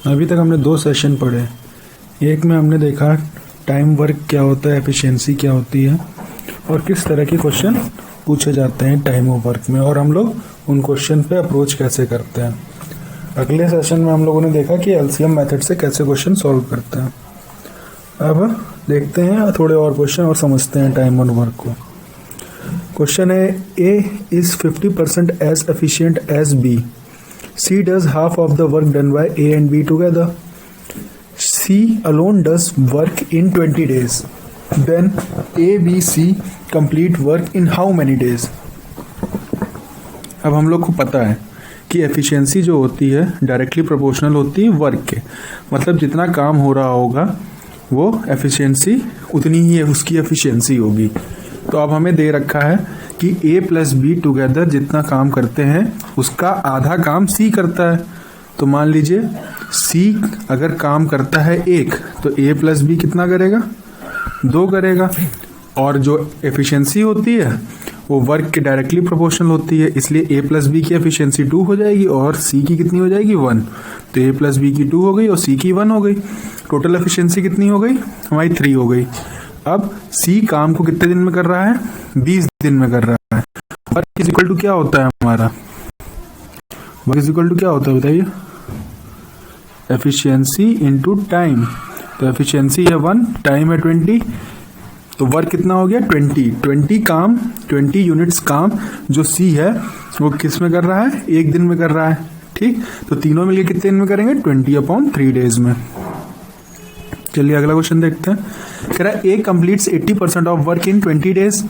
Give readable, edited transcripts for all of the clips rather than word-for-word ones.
अभी तक हमने दो सेशन पढ़े। एक में हमने देखा टाइम वर्क क्या होता है, एफिशिएंसी क्या होती है और किस तरह के क्वेश्चन पूछे जाते हैं टाइम ऑफ वर्क में, और हम लोग उन क्वेश्चन पे अप्रोच कैसे करते हैं। अगले सेशन में हम लोगों ने देखा कि एलसीएम मेथड से कैसे क्वेश्चन सॉल्व करते हैं। अब देखते हैं थोड़े और क्वेश्चन और समझते हैं टाइम ऑन वर्क को। क्वेश्चन है, A is 50% as efficient as B. C does half of the work done by A and B together. C alone does work in 20 days. Then A, B, C complete work in how many days? अब हम लोग को पता है कि efficiency जो होती है डायरेक्टली प्रोपोर्शनल होती है वर्क के, मतलब जितना काम हो रहा होगा वो एफिशिएंसी उतनी ही है, उसकी एफिशिएंसी होगी। तो अब हमें दे रखा है कि A प्लस बी टुगेदर जितना काम करते हैं उसका आधा काम C करता है। तो मान लीजिए C अगर काम करता है 1 तो A प्लस बी कितना करेगा, 2 करेगा। और जो एफिशिएंसी होती है वो वर्क के डायरेक्टली प्रोपोर्शनल होती है, इसलिए A प्लस बी की एफिशिएंसी 2 हो जाएगी और C की कितनी हो जाएगी, 1। तो A प्लस बी की 2 हो गई और C की 1 हो गई। टोटल एफिशिएंसी कितनी हो गई हमारी, 3 हो गई। अब C काम को कितने दिन में कर रहा है, 20 दिन में कर रहा है। वर्क इज इक्वल टू क्या होता है हमारा, वर्क इज इक्वल टू क्या होता है बताइए, एफिशिएंसी इनटू टाइम। तो एफिशिएंसी है 1, टाइम है 20, तो वर्क कितना हो गया 20 काम, 20 यूनिट्स काम जो C है वो किस में कर रहा है, 1 दिन में कर रहा है। ठीक, तो तीनों मिलकर कितने दिन में करेंगे, 20/3 डेज में। चलिए अगला क्वेश्चन देखते हैं। कह रहा है A completes 80% of work in 20 days.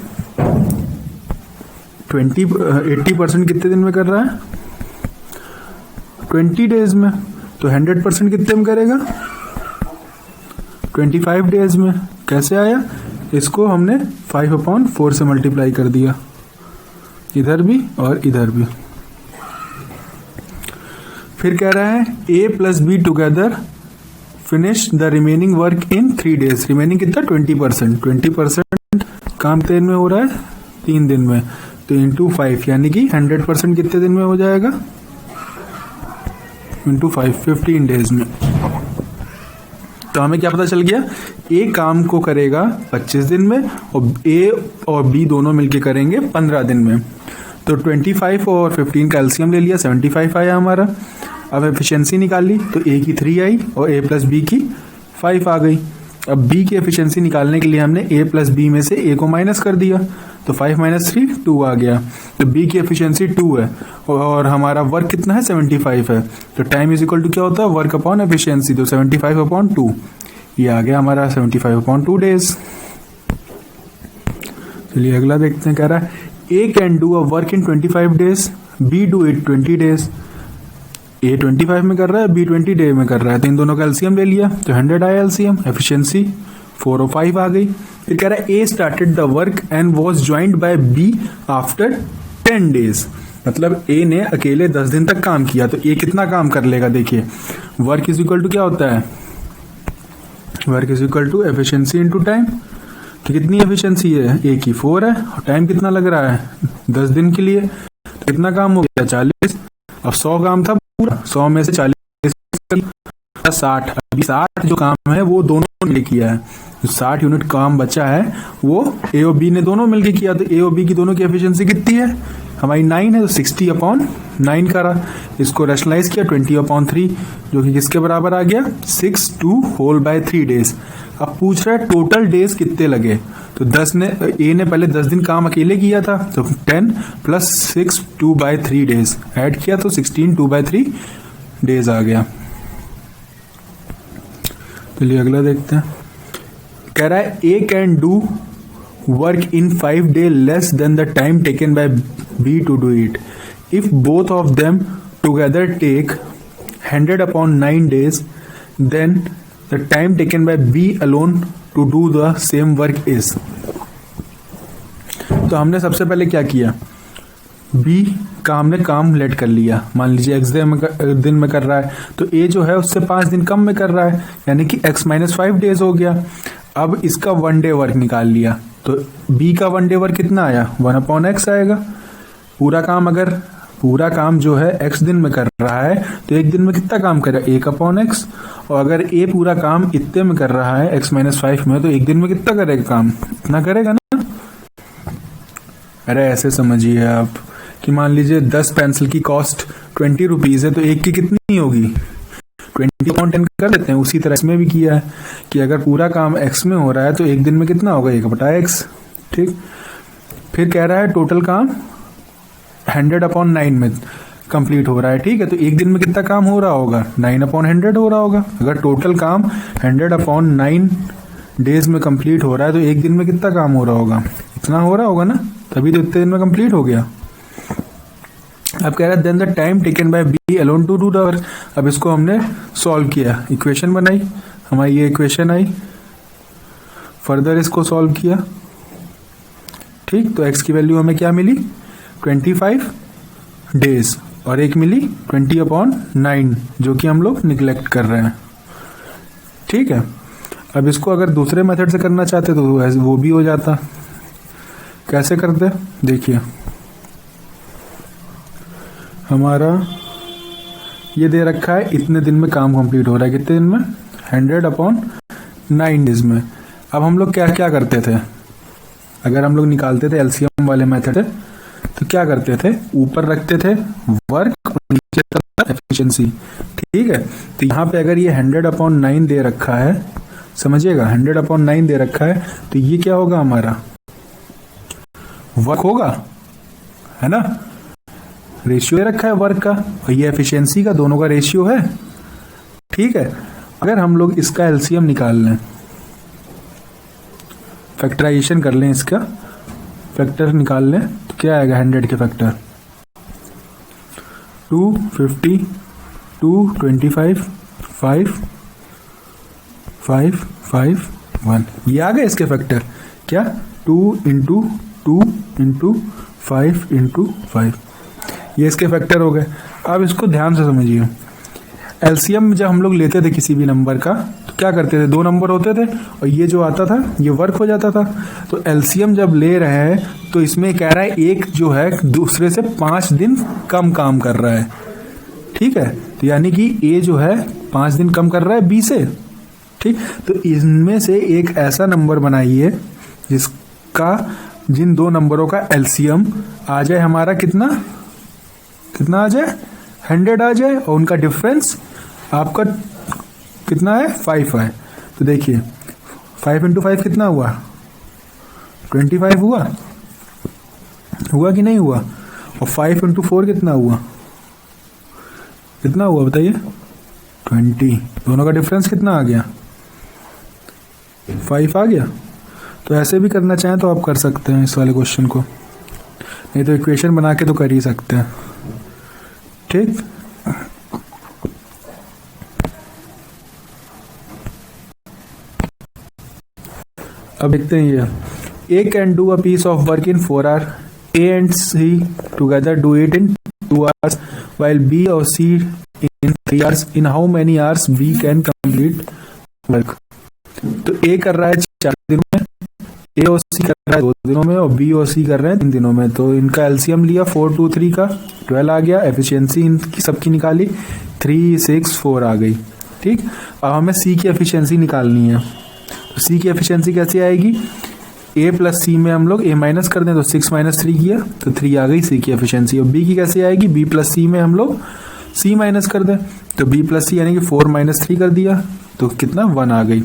80% कितने दिन में कर रहा है, 20 डेज में। तो 100% कितने में करेगा, 25 डेज में। कैसे आया, इसको हमने 5/4 से मल्टीप्लाई कर दिया, इधर भी और इधर भी। फिर कह रहा है A plus be together finish the remaining work in 3 days. Remaining कितना, 20% काम 3 में हो रहा है, 3 दिन में। तो इंटू 5 यानी कि 100% कितने दिन में हो जाएगा, इंटू 5 15 डेज में। तो हमें क्या पता चल गया, A काम को करेगा 25 दिन में और A और B दोनों मिलके करेंगे 15 दिन में। तो 25 और 15 का एलसीएम ले लिया, 75 आया हमारा। अब एफिशिएंसी निकाली तो A की 3 आई और A प्लस बी की 5 आ गई। अब B की एफिशिएंसी निकालने के लिए हमने A प्लस बी में से A को माइनस कर दिया, तो 5 - 3 2 आ गया। तो B की एफिशिएंसी 2 है और हमारा वर्क कितना है, 75 है। तो टाइम इज इक्वल टू क्या होता है, वर्क अपॉन एफिशिएंसी। तो 75/2 ये आ गया हमारा 75/2 डेज। चलिए अगला देखते हैं। कह रहा है A can do a work in 25 days, B do it 20 days. A 25 में कर रहा है, B 20 डे में कर रहा है, तो इन दोनों का एलसीएम ले लिया, तो 100 आया एलसीएम। एफिशिएंसी 4 और 5 आ गई। फिर कह रहा है A started the work and was joined bye B after 10 days. मतलब A ने अकेले 10 दिन तक काम किया, तो A कितना काम कर लेगा, देखिए वर्क इज इक्वल टू क्या होता है, work is equal to efficiency into time. तो कितनी एफिशिएंसी है, A की 4 है और टाइम कितना लग रहा है 10 दिन के लिए। तो कितना काम हो गया, 40। अब 100 काम था पूरा, 100 में से 40 60। अभी 60 जो काम है वो दोनों ने किया है, जो 60 यूनिट काम बचा है वो A और B ने दोनों मिलके किया। तो A और B की दोनों की एफिशिएंसी कितनी है हमारी, 9 है। तो 60/9 करा, इसको रैशनलाइज किया 20/3 जो कि किसके बराबर आ गया, 6/2 डेज। अब पूछ रहा है टोटल डेज कितने लगे। तो A ने पहले 10 दिन काम अकेले किया था, तो 10 + 6 2/3 डेज ऐड किया तो 16 2/3 डेज आ गया। चलिए अगला देखते हैं। कह रहा है A can do work in 5 days less than the time taken by B to do it. If both of them together take 100/9 days, then the time taken by B alone to do the same work is. तो हमने सबसे पहले क्या किया, B का हमने काम late कर लिया। मान लीजिए x दिन में कर रहा है, तो A जो है उससे 5 दिन कम में कर रहा है, यानी कि x - 5 डेज हो गया। अब इसका 1 डे वर्क निकाल लिया, तो B का 1 डे वर्क कितना आया, 1/x आएगा। पूरा काम अगर पूरा काम जो है x दिन में कर रहा है तो एक दिन में कितना काम करेगा, 1/x। और अगर a पूरा काम इतने में कर रहा है x-5 में, तो एक दिन में कितना करेगा काम, इतना करेगा ना। अरे ऐसे समझिए आप कि मान लीजिए 10 पेंसिल की कॉस्ट 20 रुपीज़ है, तो एक की कितनी होगी, 20/10 कर लेते हैं। उसी तरह इसमें भी किया है कि अगर पूरा काम x में हो रहा है तो एक दिन में कितना होगा, 1/x। ठीक, फिर कह रहा है टोटल काम 100/9 में कंप्लीट हो रहा है। ठीक है, तो एक दिन में कितना काम हो रहा होगा, 9/100 हो रहा होगा। अगर टोटल काम 100/9 डेज में कंप्लीट हो रहा है तो एक दिन में कितना काम हो रहा होगा, इतना हो रहा होगा ना, तभी तो इतने दिन में कंप्लीट हो गया। अब कह रहा है then the time taken by B alone to do the work. अब इसको हमने सॉल्व किया, इक्वेशन बनाई, हमारी ये इक्वेशन आई, फर्दर इसको सॉल्व किया। ठीक, तो x की वैल्यू हमें क्या मिली, 25 डेज, और एक मिली 20/9 जो कि हम लोग निगलेक्ट कर रहे हैं। ठीक है, अब इसको अगर दूसरे मेथड से करना चाहते तो वो भी हो जाता। कैसे करते, देखिए हमारा ये दे रखा है इतने दिन में काम कंप्लीट हो रहा है, कितने दिन में, 100/9 डेज में। अब हम लोग क्या क्या करते थे, अगर हम लोग निकालते थे एलसीएम वाले मेथड तो क्या करते थे, ऊपर रखते थे वर्क और नीचे एफिशिएंसी। ठीक है, तो यहाँ पे अगर ये 100/9 दे रखा है, समझिएगा 100/9 दे रखा है, तो ये क्या होगा, हमारा वर्क होगा, है ना, रेशियो दे रखा है वर्क का और ये एफिशिएंसी का, दोनों का रेशियो है। ठीक है, अगर हम लोग इसका एलसीएम निकाल लें, फैक्टराइजेशन कर लें, इसका फैक्टर निकाल लें, तो क्या आएगा 100 के फैक्टर, 250, 225, 5, 5, 5, 1, ये आ गए इसके फैक्टर। क्या, 2 × 2 × 5 × 5, ये इसके फैक्टर हो गए। अब इसको ध्यान से समझिए, एलसीएम जब हम लोग लेते थे किसी भी नंबर का तो क्या करते थे, 2 नंबर होते थे और ये जो आता था ये वर्क हो जाता था। तो एलसीएम जब ले रहे हैं तो इसमें कह रहा है एक जो है दूसरे से 5 दिन कम काम कर रहा है। ठीक है, तो यानी कि ए जो है 5 दिन कम कर रहा है बी से। ठीक, तो इनमें से एक ऐसा नंबर बनाइए जिसका, जिन 2 नंबरों का एलसीएम आ जाए हमारा कितना कितना आ जाए, 100 आ जाए, और उनका डिफरेंस आपका कितना है, 5 है। तो देखिए 5 × 5 कितना हुआ, 25 हुआ, हुआ कि नहीं हुआ, और 5 × 4 कितना हुआ, कितना हुआ बताइए, 20। दोनों का डिफरेंस कितना आ गया, 5 आ गया। तो ऐसे भी करना चाहें तो आप कर सकते हैं इस वाले क्वेश्चन को, नहीं तो इक्वेशन बना के तो कर ही सकते हैं। ठीक, अब देखते हैं ये, A can do a piece of work in 4 hours, A and C together do it in 2 hours, while B or C in 3 hours. In how many hours B can complete work? तो A कर रहा है 4 दिनों में, A और C कर रहा है 2 दिनों में, और B और C कर रहे हैं 3 दिनों में। तो इनका एलसीएम लिया 4, 2, 3 का 12 आ गया, एफिशिएंसी इनकी सबकी निकाली 3, 6, 4 आ गई। ठीक, अब हमें C की एफिशिएंसी निकालनी है। तो C की एफिशिएंसी कैसे आएगी, A + C में हम लोग A माइनस कर दें तो 6 - 3 किया तो 3 आ गई C की एफिशिएंसी। और B की कैसे आएगी, B + C में हम लोग C माइनस कर दें तो B + C यानी कि 4 - 3 कर दिया तो कितना, 1 आ गई।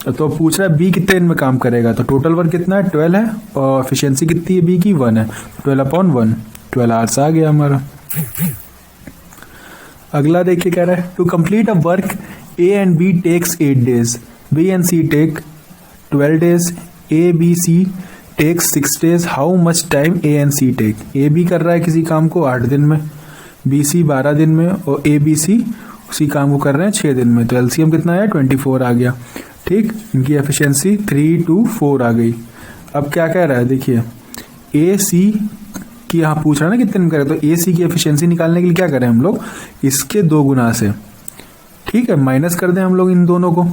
तो पूछ रहा है B कितने दिन में काम करेगा, तो टोटल वर्क कितना है, 12 है, और एफिशिएंसी कितनी है B की, 1 है, 12/1, 12 आवर्स आ गया हमारा। अगला देखिए कह रहा है to complete a work A and B takes 8 days, B and C take 12 days, A B C takes 6 days, how much time A and C take. A B कर रहा है किसी काम को 8 दिन में, B C 12 दिन में, और A B C उसी काम को कर रहे हैं 6 दिन में। तो एलसीएम कितना है, 24 आ गया। ठीक, इनकी एफिशिएंसी 3 to 4 आ गई। अब क्या कह रहा है, देखिए ए सी की यहाँ पूछ रहा है ना कितने में करें, तो ए सी की एफिशिएंसी निकालने के लिए क्या करें हम लोग, इसके 2 गुना से, ठीक है, माइनस कर दें हम लोग इन दोनों को,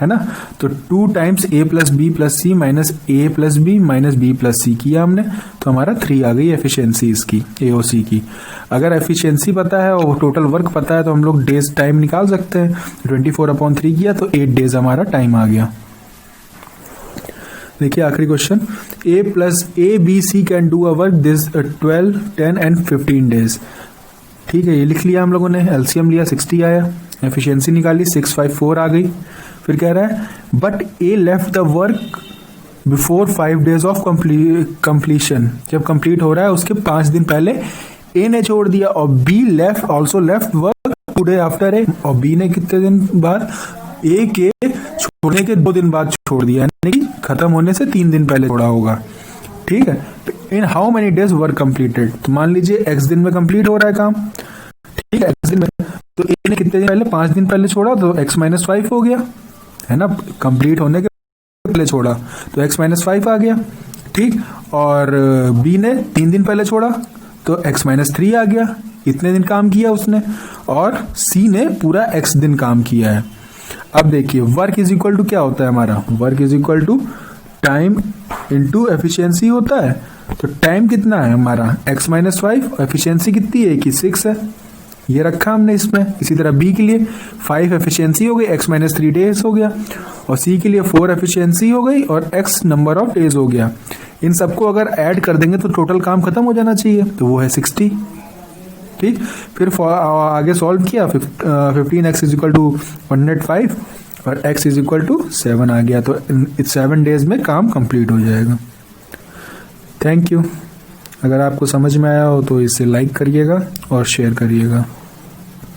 है ना। तो 2 times a plus B plus C minus A plus B minus B plus C किया हमने, तो हमारा 3 आ गई एफिशिएंसी इसकी AOC की। अगर एफिशिएंसी पता है और टोटल वर्क पता है तो हम लोग डेज टाइम निकाल सकते हैं। 24/3 किया तो 8 डेज हमारा टाइम आ गया। देखिए आखिरी question, A B C can do a work this 12, 10 and 15 days. ठीक है, ये लिख लिया हम लोगों ने, एलसीएम लिया 60 आया, एफिशिएंसी निकाली 654 आ गई। फिर कह रहा है but A left the work before 5 days of completion, जब कंप्लीट हो रहा है उसके 5 दिन पहले ए ने छोड़ दिया, और B left also left work 2 day after A, और बी ने कितने दिन बाद, ए के छोड़ने के 2 दिन बाद छोड़ दिया, यानी कि खत्म होने से 3 दिन पहले छोड़ा होगा। ठीक है, in how many days work completed, तो मान लीजिए x दिन में कंप्लीट हो रहा है काम। ठीक है, x दिन में, तो ए ने कितने दिन पहले, 5 दिन पहले छोड़ा, तो x-5 हो गया, है ना, कंप्लीट होने के पहले छोड़ा तो x-5 आ गया। ठीक, और बी ने 3 दिन पहले छोड़ा तो x-3 आ गया, इतने दिन काम किया उसने, और सी ने पूरा x दिन काम किया है। अब देखिए वर्क इज इक्वल टू क्या होता है हमारा, work is equal to time into efficiency होता है। तो टाइम कितना है हमारा x-5, एफिशिएंसी कितनी है कि 6 है, ये रखा हमने इसमें। इसी तरह बी के लिए 5 एफिशिएंसी हो गई, x-3 डेज हो गया, और सी के लिए 4 एफिशिएंसी हो गई और x नंबर ऑफ डेज हो गया। इन सबको अगर ऐड कर देंगे तो टोटल काम खत्म हो जाना चाहिए, तो वो है 60। ठीक, फिर आगे सॉल्व किया, 15x इज इक्वल टू 105 और x इज इक्वल टू 7 आ गया, तो 7 डेज में काम कंप्लीट हो जाएगा। Thank you. अगर आपको समझ में आया हो तो इसे लाइक करिएगा और शेयर करिएगा।